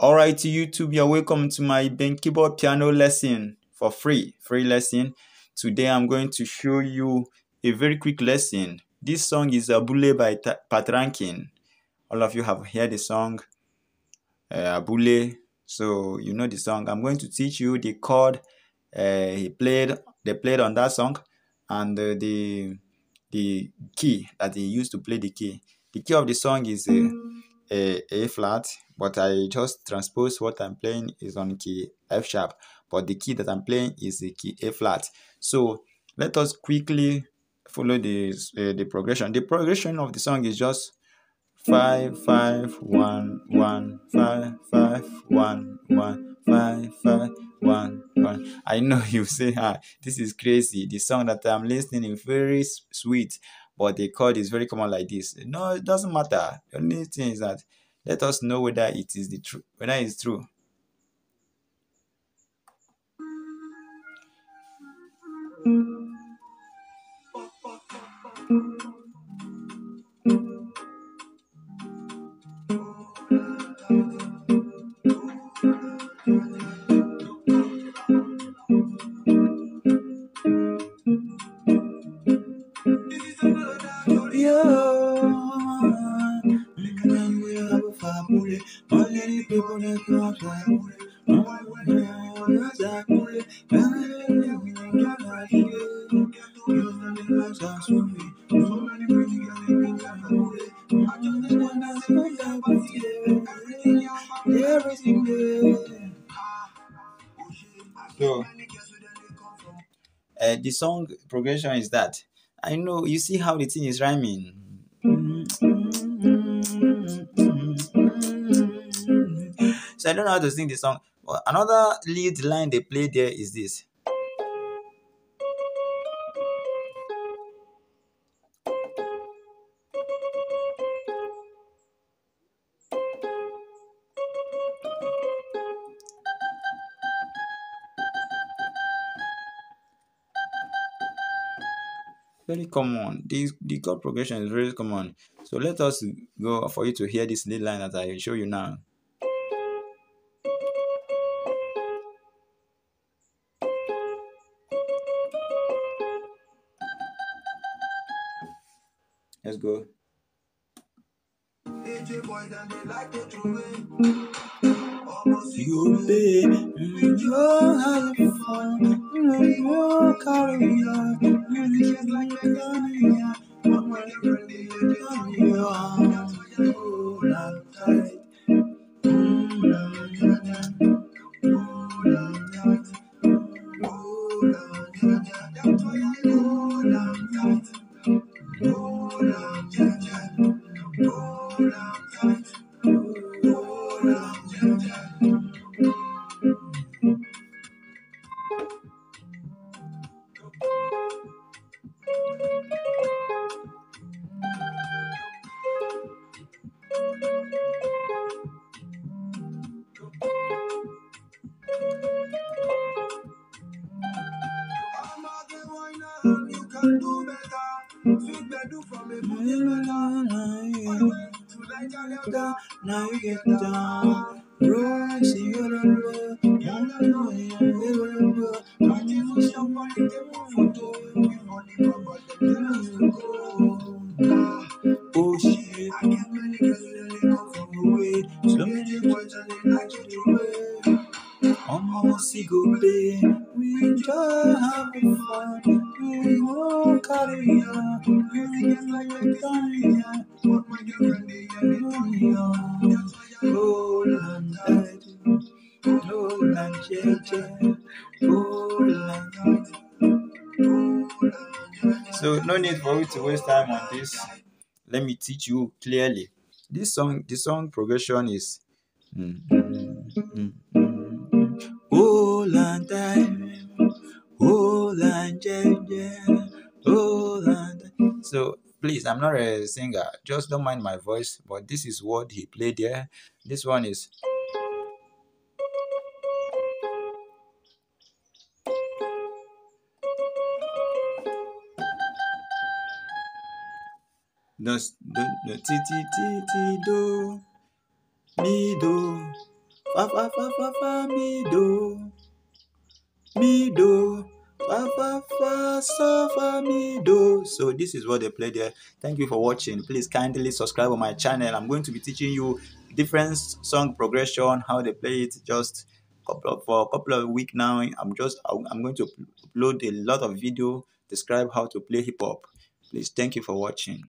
Alright, YouTube, you're welcome to my Ben keyboard piano lesson for free lesson. Today I'm going to show you a very quick lesson. This song is Abule by Patronking. All of you have heard the song Abule, so you know the song. I'm going to teach you the chord they played on that song, and the key that he used to play the key. The key of the song is A flat, but I just transpose what I'm playing is on key F sharp, but the key that I'm playing is the key A flat. So let us quickly follow the progression. The progression of the song is just 5 5 1 1 5 5 1 1 5 5 1 1. I know you say, this is crazy. The song that I'm listening is very sweet, but the chord is very common like this. No, it doesn't matter. The only thing is that let us know whether it is the truth, whether it's true. So the song progression is that. I know you see how the thing is rhyming. So I don't know how to sing the song. But another lead line they play there is this. Very common. The chord progression is very common. So let us go for you to hear this lead line that I show you now. Let's go. You pay, you're having fun, you're carrying on, you're like a you can do better. Sweet bedu from a now you get down. Rise, oh shit, I can't really get from away. So many words and they like it away. Almost go pay. We just having fun. We won't carry on. We get like a dime. What my girlfriend is hold on tight. Hold on, JJ. Hold on tight. So no need for you to waste time on this. Let me teach you clearly. The song progression is hold on tight, hold on, JJ, hold on. So please, I'm not a singer. Just don't mind my voice. But this is what he played there. This one is. The ti ti ti ti do, mi do, fa fa fa fa fa mi do, mi do, fa fa fa so fa mi do. So this is what they play there. Thank you for watching. Please kindly subscribe on my channel. I'm going to be teaching you different song progression, how they play it. Just for a couple of weeks now. I'm going to upload a lot of video describe how to play hip hop. Please, thank you for watching.